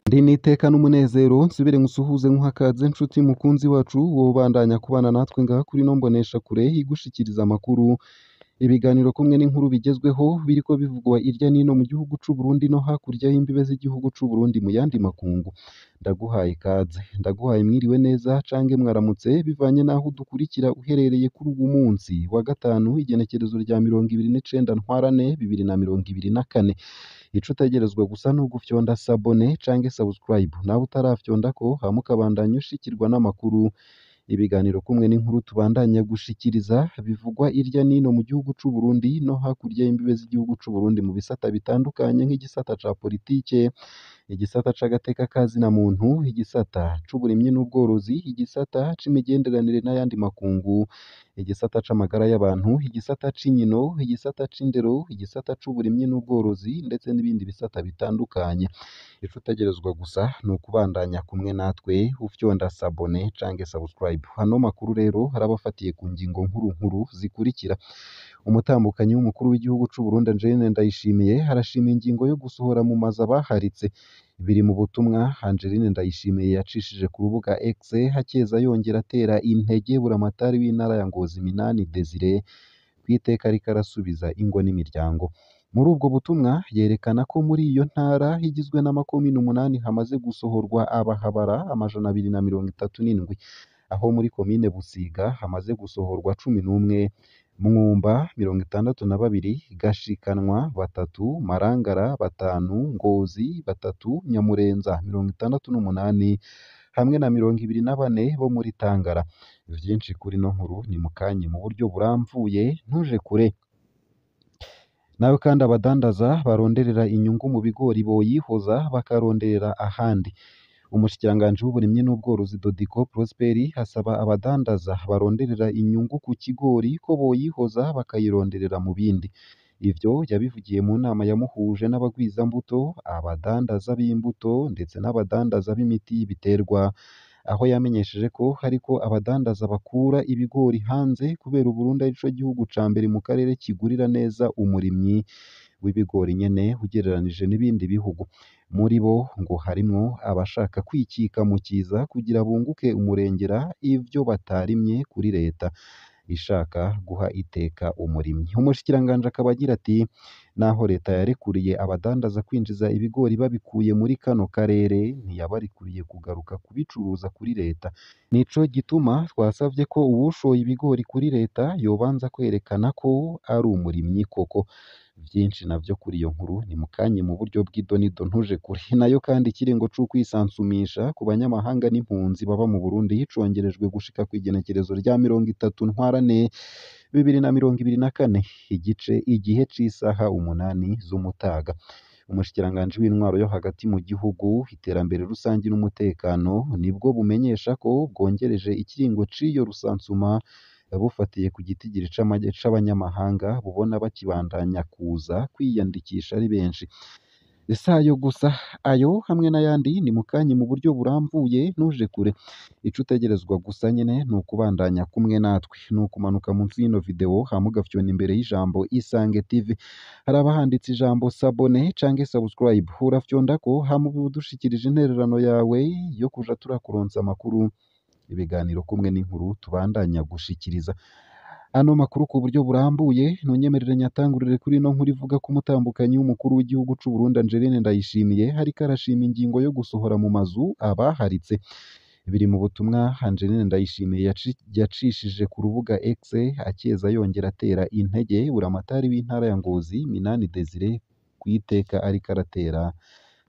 Ndi n'iteka n'umunezero nsubire ngusuhuze nkuhakaze nshuti mukunzi wacu wobandanya kubana natwe ngaha kuri ino mboneshakure igushikiriza amakuru, ibiganiro kumwe n'inkuru bigezweho biriko bivugwa irya nino mu gihugu c'Uburundi no hakurya y'imbibe z'igihugu c'Uburundi mu yandi makungu. Ndaguhaye ikaze, ndaguhaye mwiriwe neza cange mwaramutse bivanye n'aho udukurikira uherereye kuri uwu munsi wa gatanu igenekerezo rya 29 ntwarante 2024. Ico utegerezwa gusa n'ugufyonda sabone cange subscribe nawe utarafyondako hama ukabandanya ushikirwa n'amakuru, ibiganiro kumwe n'inkuru tubandanya gushikiriza bivugwa irya nino mu gihugu c'Uburundi no hakurya y'imbibe z'igihugu c'Uburundi mu bisata bitandukanye nk'igisata ca politike, igisata c'agateka kazina muntu, igisata c'uburimyi n'ubworozi, igisata c'imigenderanire n'ayandi makungu, igisata c'amagara y'abantu, igisata c'inkino, igisata c'indero, igisata c'uburimyi n'ubworozi ndetse n'ibindi bisata bitandukanye. Ico utegerezwa gusa ni ukubandanya kumwe natwe ufyonda sabone cange subscribe. Hano makuru rero harabafatiye ku ngingo nkuru zikurikira: umutambukanyi w'umukuru w'igihugu c'Uburundi Angeline Ndayishimiye arashima ingingo yo gusohora mu mazu abaharitse. Biri mu butumwa Angeline Ndayishimiye yacishije ku rubuga X hakeza yongera atera intege buramatari w'intara ya Ngozi Minani Desire kw'iteka ariko arasubiza ingo n'imiryango. Muri ubwo butumwa yerekana ko muri iyo ntara igizwe n'amakomine 8 hamaze gusohorwa abahabara 237, aho muri komine Busiga hamaze gusohorwa 11, Mwumba 62, Gashikanwa 3, Marangara 5, Ngozi 3, Nyamurenza 68 hamwe na 24 bo muri Tangara. Vyinshi kuri no nkuru ni mukanye mu buryo buramvuye ntuje kure. Nawe kandi abadandaza baronderera inyungu mu bigori boyihoza bakaronderera ahandi. Umushikiranganji w'uburimyi n'ubworozi Dodiko Prosperi hasaba abadandaza baronderera inyungu ku kigori ko boyihoza bakayironderera mu bindi. Ivyo yabivugiye mu nama yamuhuje n'abagwizambuto, abadandaza b'imbuto ndetse n'abadandaza b'imiti y'ibiterwa, aho yamenyesheje ko hariko abadandaza bakura ibigori hanze kubera Uburundi arico gihugu ca mbere mu karere kigurira neza umurimyi w'ibigori nyene ugereranije n'ibindi bihugu. Muri bo ngo harimwo abashaka kwikika mu kiza kugira bunguke umurengera ivyo batarimye kuri leta ishaka guha iteka umurimyi. Umushikiranganje akaba agira ati: naho leta yarekuriye abadandaza kwinjiza ibigori babikuye muri kano karere ntiyabarikuriye kugaruka kubicuruza kuri leta. Nico gituma twasavye ko uwushoye ibigori kuri leta yobanza kwerekana ko ari umurimyi koko. Vyinshi navyo kuri iyo nkuru ni mukanye mu buryo bw'idonido ntuje kure. Nayo kandi ikiringo c'ukwisansumisha ku banyamahanga n'impunzi baba mu Burundi hicongerejwe gushika kw'igenekerezo rya 30 ntwarante 2024 igihe c'isaha 8 z'umutaga. Umushikiranganje w'intwaro yo hagati mu gihugu, iterambere rusangi n'umutekano nibwo bumenyesha ko bwongereje ikiringo c'iyo rusansuma bufatiye ku gitigiri c'abanyamahanga bubona bakibandanya kuza kwiyandikisha ari benshi. Isayo gusa ayo hamwe n'ayandi ni mukanye mu buryo buramvuye ntuje kure. Ico utegerezwa gusa nyene ni ukubandanya kumwe natwe, ni ukumanuka munsi y'ino video hama ugafyona imbere y'ijambo Isange TV, haraba handitse ijambo sabone cange subscribe, urafyondako hama udushikirije intererano yawe yo kuja turakuronsa amakuru, ibiganiro kumwe n'inkuru tubandanya gushikiriza. Ano makuru ku buryo burambuye ntunyemerere nyatangurire kuri ino nkuru ivuga ko umutambukanyi w'umukuru w'igihugu c'Uburundi Angeline Ndayishimiye hariko arashima ingingo yo gusohora mu mazu abaharitse. Biri mu butumwa Angeline Ndayishimiye yacishije ku rubuga X akeza yongera atera intege buramatari w'intara ya Ngozi Minani Desire kw'iteka ariko aratera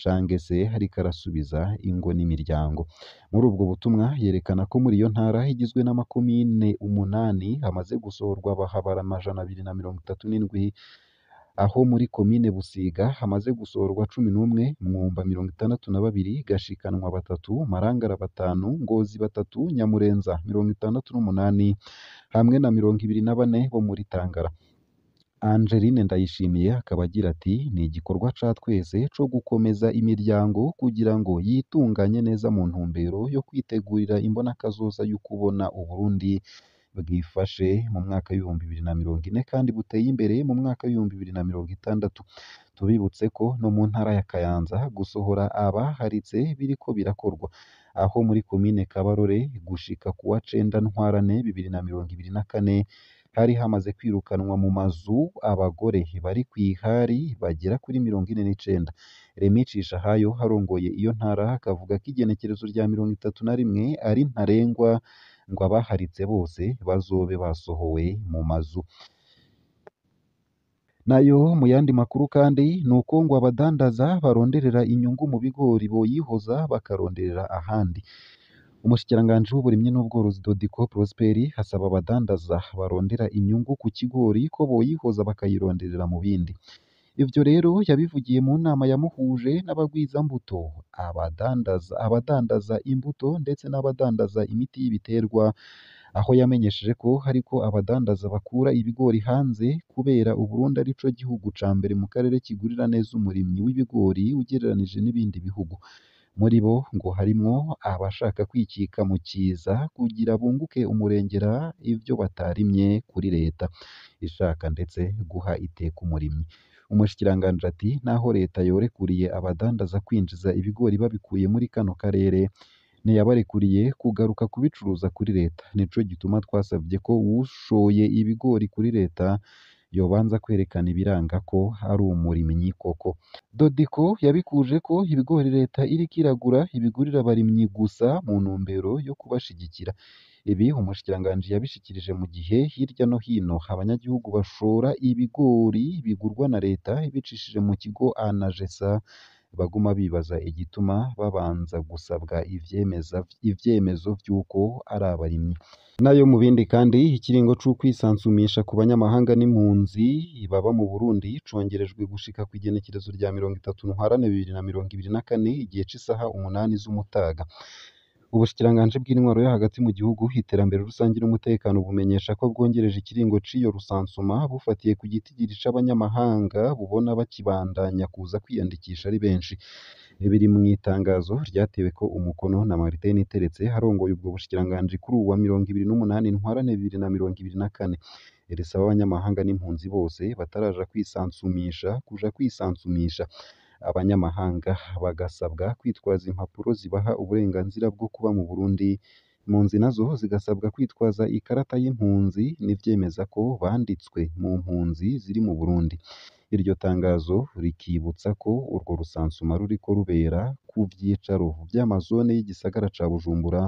cange se hariko arasubiza ingo n'imiryango. Muri ubwo butumwa yerekana ko muri iyo ntara igizwe n'amakomine 8 hamaze gusohorwa abahabara 237, aho muri komine Busiga hamaze gusohorwa 11, Mwumba 62, Gashikanwa 3, Marangara 5, Ngozi 3, Nyamurenza 68 hamwe na 24 bo muri Tangara. Angeline Ndayishimiye akaba agira ati: ni igikorwa ca twese co gukomeza imiryango kugira ngo yitunganye neza mu ntumbero yo kwitegurira imbonakazoza yo kubona Uburundi bwifashe mu mwaka w'ibihumbi bibiri na mirongo ine kandi buteye imbere mu mwaka w'ibihumbi bibiri na mirongo itandatu. Tubibutse ko no mu ntara ya Kayanza gusohora abaharitse biriko birakorwa, aho muri komine Kabarore gushika ku wa cenda ntwarante bibiri na mirongo ibiri na kane hari hamaze kwirukanwa mu mazu abagore bari kw'ihari bagera kuri mirongo ine n'icenda. Remy Cishahayo harongoye iyo ntara akavuga ko igenekerezo rya mirongo itatu na rimwe ari ntarengwa ngo abaharitse bose bazobe basohowe mu mazu. Nayo mu yandi makuru kandi ni uko ngo abadandaza baronderera inyungu mu bigori boyihoza bakaronderera ahandi. Umushikiranganji w'uburimyi n'ubworozi Dodiko Prosperi hasaba abadandaza barondera inyungu ku kigori ko boyihoza bakayironderera mu bindi. Ivyo rero yabivugiye mu nama yamuhuje n'abagwizambuto, abadandaza imbuto ndetse n'abadandaza imiti y'ibiterwa, aho yamenyesheje ko hariko abadandaza bakura ibigori hanze kubera Uburundi arico gihugu ca mbere mu karere kigurira neza umurimyi w'ibigori ugereranije n'ibindi bihugu. Muri bo ngo harimwo abashaka kwikika mu kiza kugira bunguke umurengera ivyo batarimye kuri leta ishaka ndetse guha iteka umurimyi. Umushikiranganji ati naho leta yorekuriye abadandaza kwinjiza ibigori babikuye muri kano karere ntiyabarekuriye kugaruka kubicuruza kuri leta. Nico gituma twasavye ko uwushoye ibigori kuri leta yobanza kwerekana ibiranga ko ari umurimyi koko. Dodiko yabikuje ko ibigori leta iriko iragura ibigurira abarimyi gusa mu ntumbero yo kubashigikira. Ibi umushikiranganji yabishikirije mu gihe hirya no hino abanyagihugu bashora ibigori bigurwa na leta ibicishije mu kigo ANAGESA baguma bibaza igituma babanza gusabwa ivyemezo vy'uko ari abarimyi. Nayo mu bindi kandi ikiringo c'ukwisansumisha ku banyamahanga n'impunzi baba mu Burundi congerejwe gushika kw'igenekerezo rya mirongo itatu ntwarante bibiri na mirongo ibiri na kane igihe c'isaha 8 z'umutaga. Ubushikiranganji bw'intwaro yo hagati mu gihugu, iterambere rusangi n'umutekano bumenyesha ko bwongereje ikiringo c'iyo rusansuma bufatiye ku gitigiri c'abanyamahanga bubona bakibandanya kuza kwiyandikisha ari benshi. Biri mu itangazo ryateweko umukono na Martin Niteretse harongoye ubwo bushikiranganji kuri uwa 28 ntwarante 2024. Risaba abanyamahanga n'impunzi bose bataraja kwisansumisha kuja kwisansumisha. Abanyamahanga bagasabwa kwitwaza impapuro zibaha uburenganzira bwo kuba mu Burundi. Impunzi nazo zigasabwa kwitwaza ikarata y'impunzi n'ivyemeza ko banditswe mu mpunzi ziri mu Burundi. Iryo tangazo rikibutsa ko urwo rusansuma ruriko rubera ku vyicaro vy'amazone y'igisagara ca Bujumbura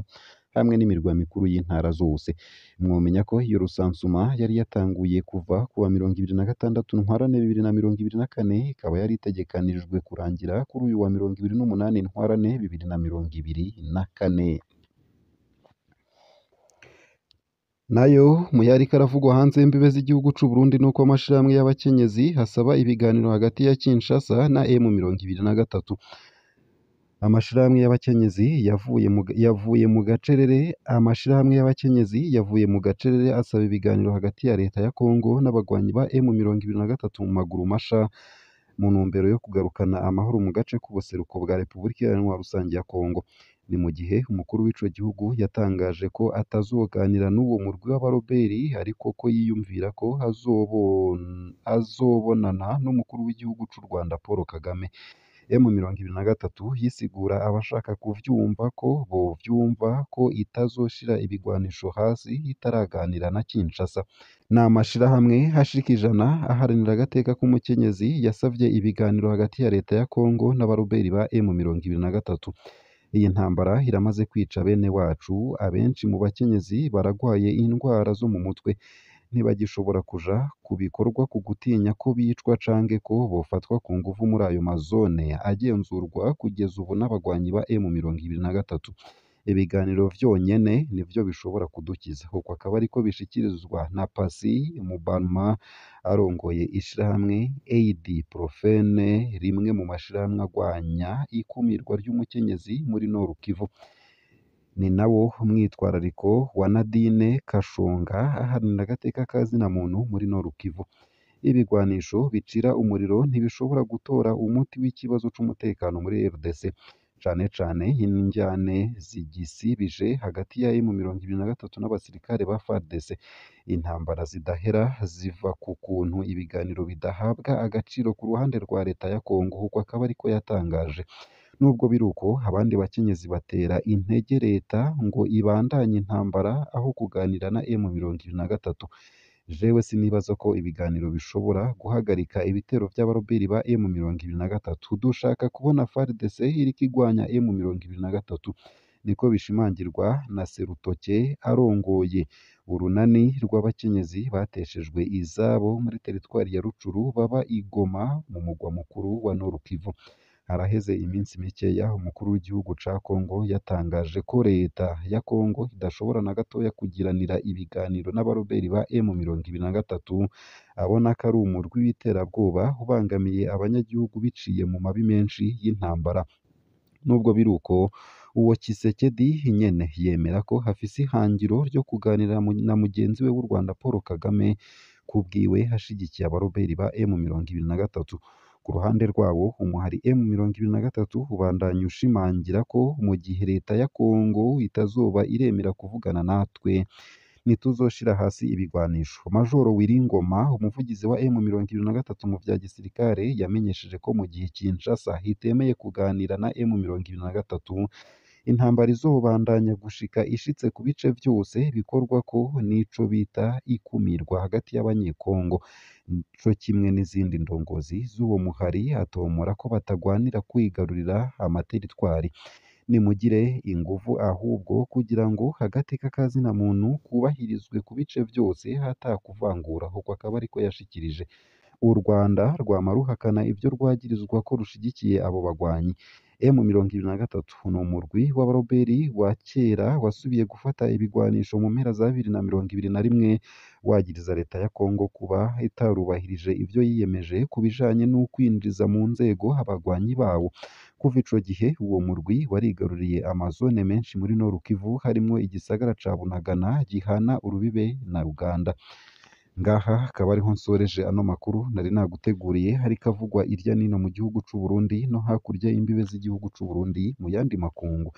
hamwe n'imirwa mikuru y'intara zose. Mwomenya ko iyo rusansuma yari yatanguye kuva ku wa 26 ntwarante 2024 ikaba yari itegekanijwe kurangira kuri uyu wa 28 ntwarante 2024. Nayo mu yariko aravugwa hanze y'imbibe z'igihugu c'u Burundi nuko amashirahamwe y'abakenyezi hasaba ibiganiro hagati ya Kinshasa na M23. Amashirahamwe y'abakenyezi yavuye mu gacerere. Amashirahamwe y'abakenyezi yavuye mu gacerere asaba ibiganiro hagati ya leta ya Kongo n'abagwanyi ba M23 mu maguru masha mu ntumbero yo kugarukana amahoro mu gace k'ubuseruko bwa Repubulika Iharanira Rusangi ya Kongo. Ni mu gihe umukuru w'ico gihugu yatangaje ko atazoganira n'uwo murwi w'abaroberi ariko ko yiyumvira ko azobonana n'umukuru w'igihugu c'u Rwanda Paul Kagame. M23 yisigura abashaka kuvyumva ko bovyumva ko itazoshira ibigwanisho hasi itaraganira na Kinshasa. N'amashirahamwe hashika 100 aharanira agateka k'umukenyezi yasavye ibiganiro hagati ya leta ya Kongo n'abaroberi ba M23. Iyi ntambara iramaze kwica bene wacu, abenshi mu bakenyezi baragwaye indwara zo mu mutwe, ntibagishobora kuja ku bikorwa ku gutinya ko bicwa canke ko bofatwa ku nguvu muri ayo mazone agenzurwa kugeza ubu n'abagwanyi ba M23. Ibiganiro vyonyene nivyo bishobora kudukiza. Uko akaba ariko bishikirizwa na Pasi Mubanma arongoye ishirahamwe Aid Profene, rimwe mu mashirahamwe agwanya ikumirwa ry'umukenyezi muri Nord Kivu. Ni nawo mwitwarariko wa Nadine Kashonga aharanira agateka kazina muntu muri Nord Kivu. Ibigwanisho bicira umuriro ntibishobora gutora umuti w'ikibazo c'umutekano muri RDC cane cane injyane zigisibije hagati ya M23 n'abasirikare ba FARDC. Intambara zidahera ziva ku kuntu ibiganiro bidahabwa agaciro ku ruhande rwa leta ya Kongo, kuko akaba ariko yatangaje. Nubwo biri uko, abandi bakenyezi batera intege leta ngo ibandanye intambara aho kuganira na M23. Jewe sinibaza ko ibiganiro bishobora guhagarika ibitero by'abaroberi ba M23. Dushaka kubona FARDC iriko igwanya M23, niko bishimangirwa na Serutoke arongoye urunani rw'abakenyezi bateshejwe izabo muri teritwari ya Rucuru baba i Goma mu mugwa mukuru wa Nord Kivu. Haraheze iminsi mikeya umukuru w'igihugu ca Kongo yatangaje ko leta ya Kongo idashobora na gatoya kugiranira ibiganiro n'abaroberi ba M23, abona ko ari umurwi w'iterabwoba ubangamiye abanyagihugu biciye mu mabi menshi y'intambara. Nubwo biri uko, uwo Tshisekedi nyene yemera ko hafise ihangiro ryo kuganira na mugenzi we w'u Rwanda Paul Kagame, kubwiwe hashigikiye abaroberi ba M23. Ku ruhande rwabo umuhari M23 ubandanya ushimangira ko mu gihe leta ya Kongo itazoba iremera kuvugana natwe, ntituzoshira hasi ibigwanisho. Majoro Wiringoma, umuvugizi wa M23 mu vya gisirikare, yamenyesheje ko mu gihe Kinshasa hitemeye kuganira na M23, intambara izobandanya gushika ishitse ku bice vyose bikorwako n'ico bita ikumirwa hagati y'abanyekongo. Co kimwe n'izindi ndongozi z'uwo muhari atomora ko batagwanira kwigarurira amateritwari. Nimugire inguvu ahubwo kugira ngo agateka kazina muntu kubahirizwe ku bice vyose hatakuvangura, kuko akaba ariko yashikirije. U Rwanda rwama ruhakana ivyo rwagirizwa ko rushigikiye abo bagwanyi. M23 ni umurwi w'abaroberi wa kera wasubiye gufata ibigwanisho mu mpera za 2021, wagiriza leta ya Kongo kuba itarubahirije ivyo yiyemeje ku bijanye n'ukwinjiza mu nzego abagwanyi bawo. Kuva ico gihe uwo murwi warigaruriye amazone menshi muri Nord Kivu, harimwo igisagara ca Bunagana gihana urubibe na Uganda. Ngaha akaba ariho nsoreje ano makuru nari naguteguriye, hariko avugwa irya nino mu gihugu c'u Burundi no hakurya y'imbibe z'igihugu c'u Burundi mu yandi makungu.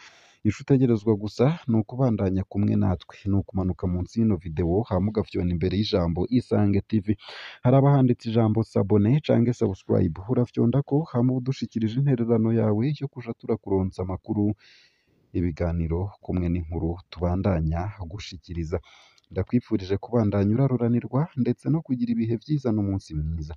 Ico utegerezwa gusa ni ukubandanya kumwe natwe, ni ukumanuka munsi y'ino video hama ugafyona imbere y'ijambo Isange TV, haraba handitse ijambo s'abone canke subscribe, urafyondako hama uba udushikirije intererano yawe yo kuja turakuronsa amakuru, ibiganiro kumwe n'inkuru tubandanya gushikiriza. Ndakwifurije kubandanya uraruranirwa ndetse no kugira ibihe vyiza n'umunsi mwiza.